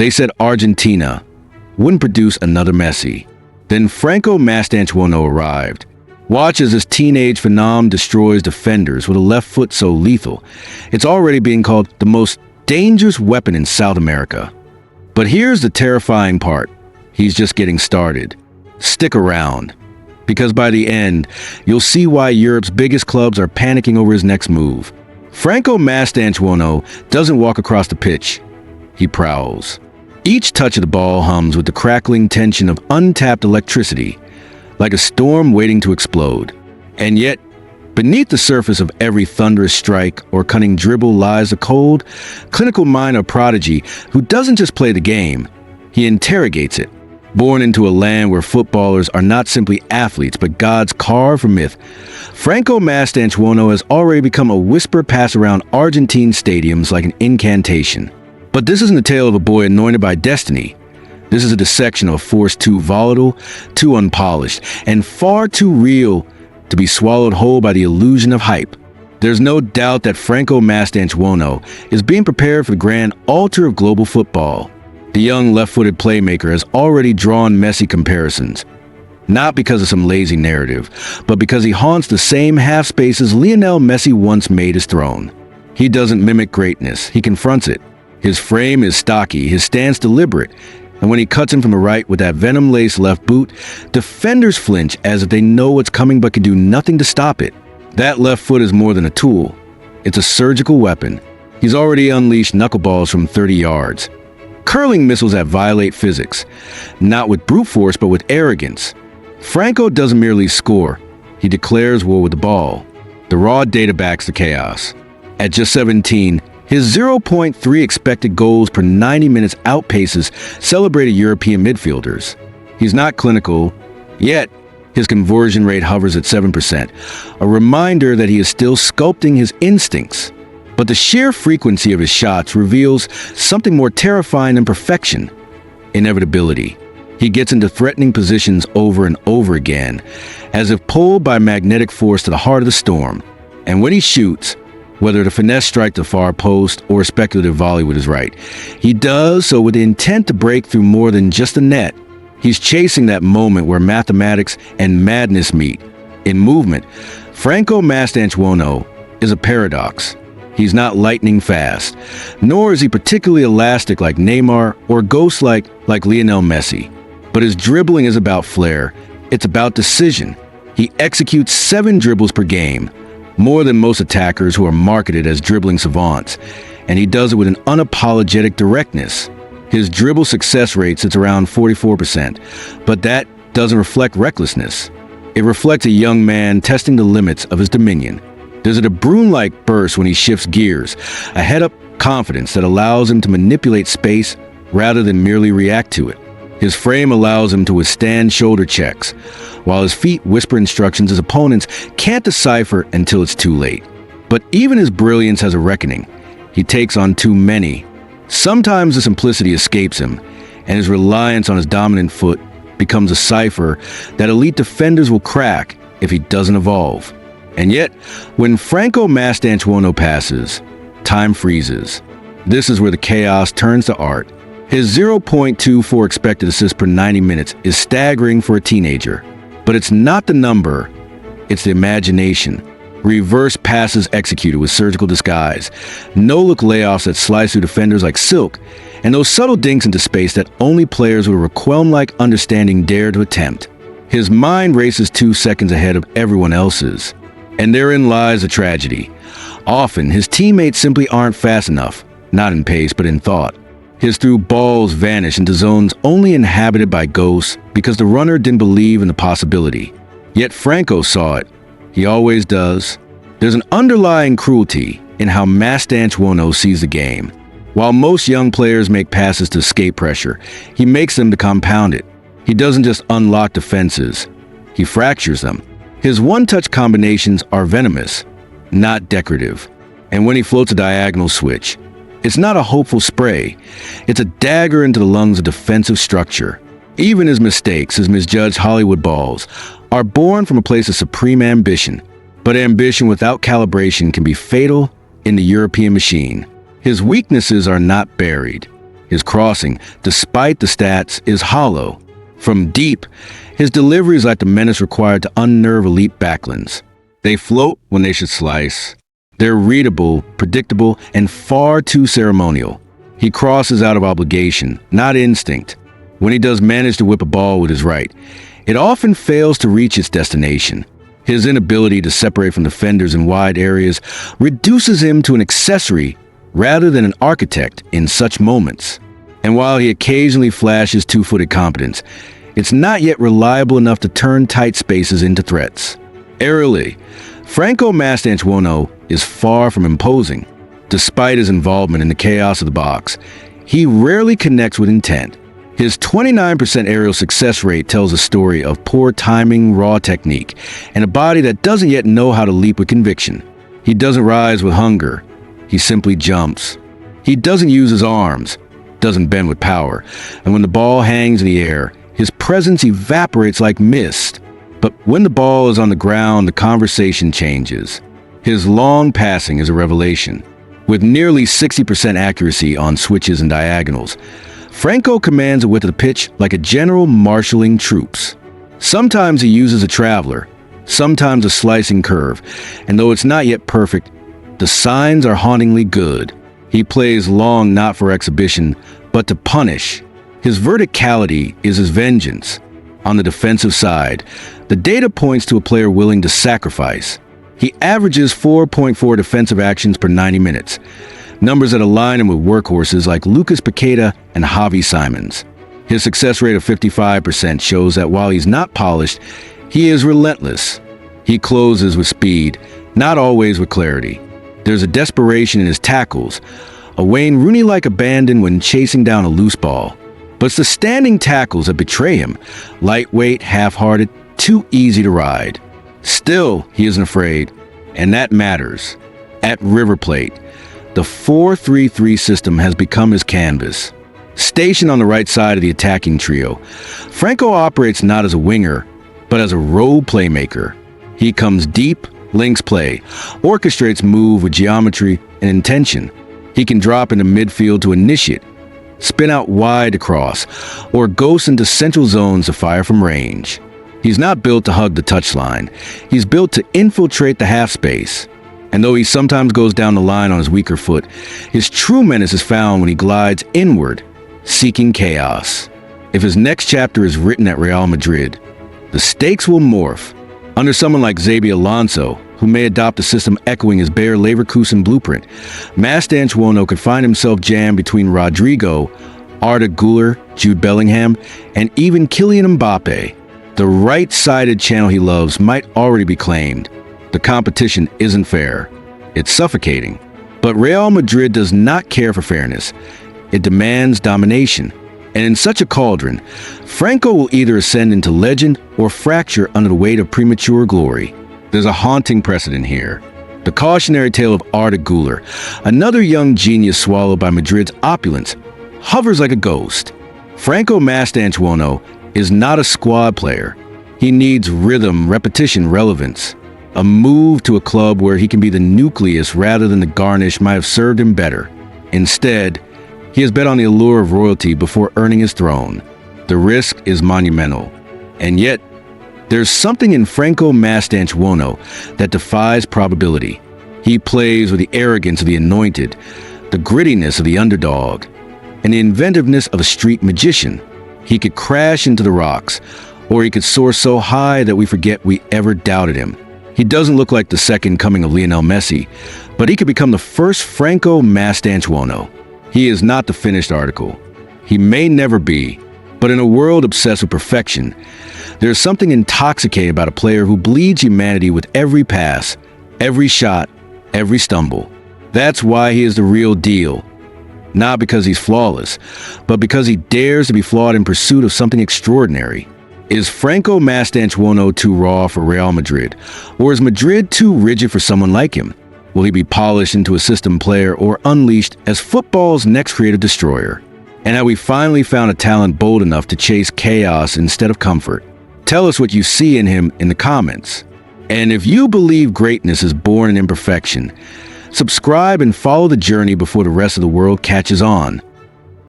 They said Argentina wouldn't produce another Messi. Then Franco Mastantuono arrived. Watch as this teenage phenom destroys defenders with a left foot so lethal, it's already being called the most dangerous weapon in South America. But here's the terrifying part. He's just getting started. Stick around, because by the end, you'll see why Europe's biggest clubs are panicking over his next move. Franco Mastantuono doesn't walk across the pitch. He prowls. Each touch of the ball hums with the crackling tension of untapped electricity, like a storm waiting to explode. And yet, beneath the surface of every thunderous strike or cunning dribble lies a cold, clinical mind of prodigy who doesn't just play the game, he interrogates it. Born into a land where footballers are not simply athletes but gods carved from myth, Franco Mastantuono has already become a whisper passed around Argentine stadiums like an incantation. But this isn't a tale of a boy anointed by destiny. This is a dissection of a force too volatile, too unpolished, and far too real to be swallowed whole by the illusion of hype. There's no doubt that Franco Mastantuono is being prepared for the grand altar of global football. The young left-footed playmaker has already drawn Messi comparisons, not because of some lazy narrative, but because he haunts the same half spaces Lionel Messi once made his throne. He doesn't mimic greatness, he confronts it. His frame is stocky, his stance deliberate, and when he cuts him from the right with that venom-laced left boot, defenders flinch as if they know what's coming but can do nothing to stop it. That left foot is more than a tool. It's a surgical weapon. He's already unleashed knuckleballs from 30 yards. Curling missiles that violate physics, not with brute force but with arrogance. Franco doesn't merely score, he declares war with the ball. The raw data backs the chaos. At just 17, his 0.3 expected goals per 90 minutes outpaces celebrated European midfielders. He's not clinical, yet his conversion rate hovers at 7%, a reminder that he is still sculpting his instincts. But the sheer frequency of his shots reveals something more terrifying than perfection: inevitability. He gets into threatening positions over and over again, as if pulled by magnetic force to the heart of the storm. And when he shoots, whether to finesse strike the far post or a speculative volley with his right, he does so with the intent to break through more than just the net. He's chasing that moment where mathematics and madness meet. In movement, Franco Mastantuono is a paradox. He's not lightning fast, nor is he particularly elastic like Neymar or ghost-like like Lionel Messi. But his dribbling is about flair. It's about decision. He executes 7 dribbles per game, more than most attackers who are marketed as dribbling savants, and he does it with an unapologetic directness. His dribble success rate sits around 44%, but that doesn't reflect recklessness. It reflects a young man testing the limits of his dominion. There's a De Bruyne-like burst when he shifts gears, a head-up confidence that allows him to manipulate space rather than merely react to it. His frame allows him to withstand shoulder checks, while his feet whisper instructions his opponents can't decipher until it's too late. But even his brilliance has a reckoning. He takes on too many. Sometimes the simplicity escapes him, and his reliance on his dominant foot becomes a cipher that elite defenders will crack if he doesn't evolve. And yet, when Franco Mastantuono passes, time freezes. This is where the chaos turns to art. His 0.24 expected assists per 90 minutes is staggering for a teenager. But it's not the number, it's the imagination. Reverse passes executed with surgical disguise, no-look layoffs that slice through defenders like silk, and those subtle dinks into space that only players with a Requiem-like understanding dare to attempt. His mind races 2 seconds ahead of everyone else's. And therein lies the tragedy. Often, his teammates simply aren't fast enough, not in pace, but in thought. His through balls vanish into zones only inhabited by ghosts because the runner didn't believe in the possibility. Yet Franco saw it. He always does. There's an underlying cruelty in how Mastantuono sees the game. While most young players make passes to escape pressure, he makes them to compound it. He doesn't just unlock defenses, he fractures them. His one-touch combinations are venomous, not decorative. And when he floats a diagonal switch, it's not a hopeful spray. It's a dagger into the lungs of defensive structure. Even his mistakes, his misjudged Hollywood balls, are born from a place of supreme ambition. But ambition without calibration can be fatal in the European machine. His weaknesses are not buried. His crossing, despite the stats, is hollow. From deep, his delivery is like the menace required to unnerve elite backlands. They float when they should slice. They're readable, predictable, and far too ceremonial. He crosses out of obligation, not instinct. When he does manage to whip a ball with his right, it often fails to reach its destination. His inability to separate from defenders in wide areas reduces him to an accessory rather than an architect in such moments. And while he occasionally flashes two-footed competence, it's not yet reliable enough to turn tight spaces into threats. Aerially, Franco Mastantuono is far from imposing. Despite his involvement in the chaos of the box, he rarely connects with intent. His 29% aerial success rate tells a story of poor timing, raw technique, and a body that doesn't yet know how to leap with conviction. He doesn't rise with hunger. He simply jumps. He doesn't use his arms, doesn't bend with power, and when the ball hangs in the air, his presence evaporates like mist. But when the ball is on the ground, the conversation changes. His long passing is a revelation. With nearly 60% accuracy on switches and diagonals, Franco commands the width of the pitch like a general marshaling troops. Sometimes he uses a traveler, sometimes a slicing curve, and though it's not yet perfect, the signs are hauntingly good. He plays long not for exhibition, but to punish. His verticality is his vengeance. On the defensive side, the data points to a player willing to sacrifice. He averages 4.4 defensive actions per 90 minutes, numbers that align him with workhorses like Lucas Paqueta and Javi Simons. His success rate of 55% shows that while he's not polished, he is relentless. He closes with speed, not always with clarity. There's a desperation in his tackles, a Wayne Rooney-like abandon when chasing down a loose ball. But it's the standing tackles that betray him, lightweight, half-hearted, too easy to ride. Still, he isn't afraid, and that matters. At River Plate, the 4-3-3 system has become his canvas. Stationed on the right side of the attacking trio, Franco operates not as a winger, but as a role playmaker. He comes deep, links play, orchestrates move with geometry and intention. He can drop into midfield to initiate, spin out wide to cross, or ghost into central zones to fire from range. He's not built to hug the touchline. He's built to infiltrate the half space. And though he sometimes goes down the line on his weaker foot, his true menace is found when he glides inward, seeking chaos. If his next chapter is written at Real Madrid, the stakes will morph. Under someone like Xabi Alonso, who may adopt a system echoing his Bayer Leverkusen blueprint, Mastantuono could find himself jammed between Rodrigo, Arda Güler, Jude Bellingham, and even Kylian Mbappe. The right-sided channel he loves might already be claimed. The competition isn't fair. It's suffocating. But Real Madrid does not care for fairness. It demands domination. And in such a cauldron, Franco will either ascend into legend or fracture under the weight of premature glory. There's a haunting precedent here. The cautionary tale of Arda Güler, another young genius swallowed by Madrid's opulence, hovers like a ghost. Franco Mastantuono is not a squad player. He needs rhythm, repetition, relevance. A move to a club where he can be the nucleus rather than the garnish might have served him better. Instead, he has bet on the allure of royalty before earning his throne. The risk is monumental. And yet, there's something in Franco Mastantuono that defies probability. He plays with the arrogance of the anointed, the grittiness of the underdog, and the inventiveness of a street magician. He could crash into the rocks, or he could soar so high that we forget we ever doubted him. He doesn't look like the second coming of Lionel Messi, but he could become the first Franco Mastantuono. He is not the finished article. He may never be, but in a world obsessed with perfection, there's something intoxicating about a player who bleeds humanity with every pass, every shot, every stumble. That's why he is the real deal. Not because he's flawless, but because he dares to be flawed in pursuit of something extraordinary. Is Franco Mastantuono too raw for Real Madrid? Or is Madrid too rigid for someone like him? Will he be polished into a system player or unleashed as football's next creative destroyer? And have we finally found a talent bold enough to chase chaos instead of comfort? Tell us what you see in him in the comments. And if you believe greatness is born in imperfection, subscribe and follow the journey before the rest of the world catches on.